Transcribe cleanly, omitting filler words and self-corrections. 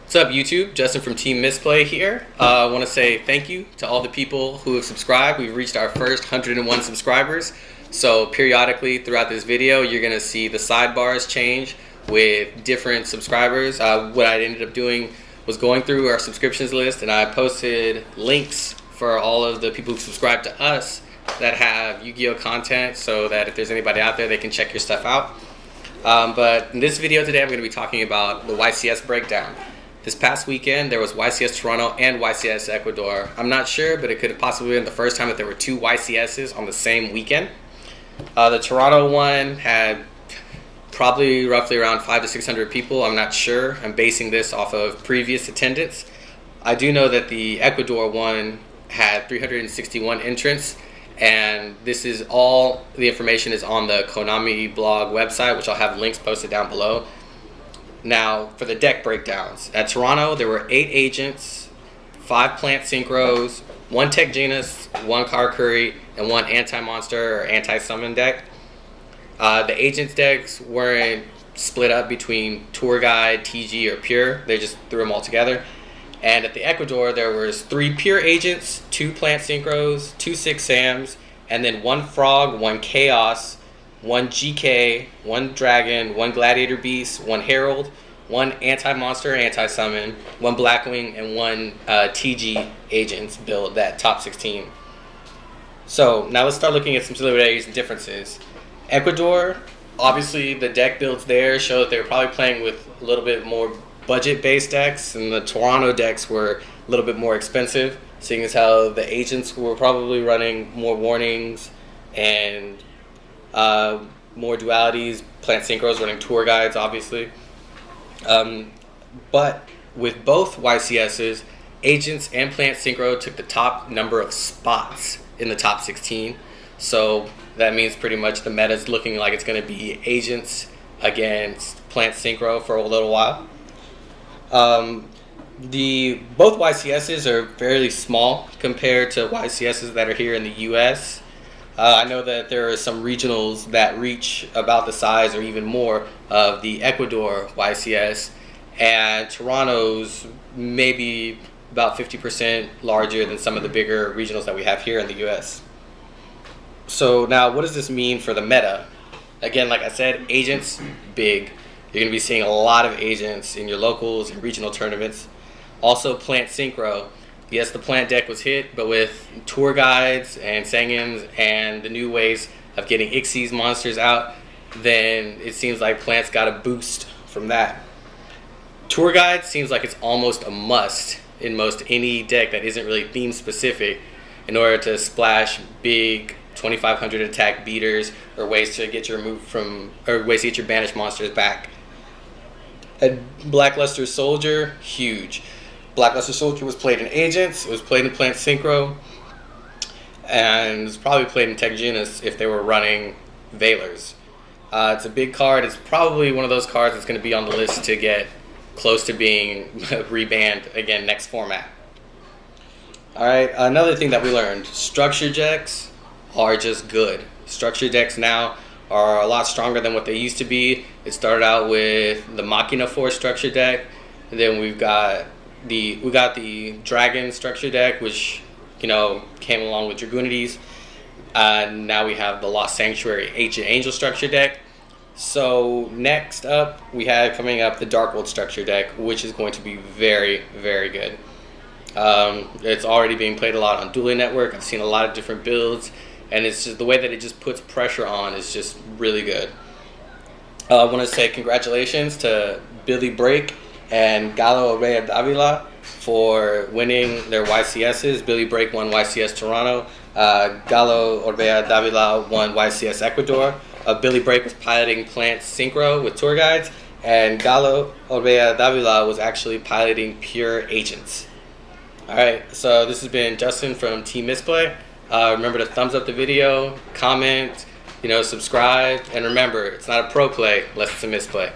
What's up, YouTube? Justin from Team Misplay here. I want to say thank you to all the people who have subscribed. We've reached our first 101 subscribers. So periodically throughout this video, you're going to see the sidebars change with different subscribers. What I ended up doing was going through our subscriptions list, and I posted links for all of the people who subscribe to us that have Yu-Gi-Oh content, so that if there's anybody out there, they can check your stuff out. But in this video today, I'm going to be talking about the YCS breakdown. This past weekend, there was YCS Toronto and YCS Ecuador. I'm not sure, but it could have possibly been the first time that there were two YCSs on the same weekend. The Toronto one had probably roughly around 500 to 600 people. I'm not sure. I'm basing this off of previous attendance. I do know that the Ecuador one had 361 entrants, and this is all the information is on the Konami blog website, which I'll have links posted down below. Now, for the deck breakdowns, at Toronto, there were 8 agents, 5 plant synchros, 1 Tech Genus, 1 Karakuri, and 1 anti-monster or anti-summon deck. The agents decks weren't split up between Tour Guide, TG, or Pure. They just threw them all together. And at the Ecuador, there was 3 Pure agents, 2 plant synchros, 2 Six Sams, and then 1 Frog, 1 Chaos, 1 GK, 1 Dragon, 1 Gladiator Beast, 1 Herald, 1 Anti-Monster, Anti-Summon, 1 Blackwing, and 1 TG Agents build, that top 16. So now let's start looking at some similarities and differences. Ecuador, obviously the deck builds there show that they were probably playing with a little bit more budget-based decks, and the Toronto decks were a little bit more expensive, seeing as how the agents were probably running more warnings and more dualities, plant synchros running tour guides, obviously. But with both YCSs, agents and plant synchro took the top number of spots in the top 16. So that means pretty much the meta is looking like it's going to be agents against plant synchro for a little while. Both YCSs are fairly small compared to YCSs that are here in the US. I know that there are some regionals that reach about the size or even more of the Ecuador YCS, and Toronto's maybe about 50% larger than some of the bigger regionals that we have here in the US. So now, what does this mean for the meta? Again, like I said, agents, big. You're going to be seeing a lot of agents in your locals and regional tournaments. Also, plant synchro. Yes, the plant deck was hit, but with tour guides and Sangens and the new ways of getting Ixies monsters out, then it seems like plants got a boost from that. Tour guide seems like it's almost a must in most any deck that isn't really theme specific in order to splash big 2500 attack beaters or ways to get your ways to get your banished monsters back. A Blackluster Soldier, huge. Blackluster Soldier was played in Agents, it was played in Plant Synchro, and it was probably played in Tech Genus if they were running Veilers. It's a big card. It's probably one of those cards that's going to be on the list to get close to being rebanned again next format. Alright, another thing that we learned, structure decks are just good. Structure decks now are a lot stronger than what they used to be. It started out with the Machina Force structure deck, and then we got the Dragon structure deck, which came along with Dragoonides. Now we have the Lost Sanctuary Ancient Angel structure deck. So next up, we have coming up the Dark World structure deck, which is going to be very, very good. It's already being played a lot on Dueling Network. I've seen a lot of different builds, and it's just the way that it just puts pressure on is just really good. I want to say congratulations to Billy Break and Galo Orbea Davila for winning their YCSs. Billy Break won YCS Toronto. Galo Orbea Davila won YCS Ecuador. Billy Break was piloting Plant Synchro with tour guides, and Galo Orbea Davila was actually piloting Pure Agents. Alright, so this has been Justin from Team Misplay. Remember to thumbs up the video, comment, subscribe, and remember, it's not a pro play unless it's a misplay.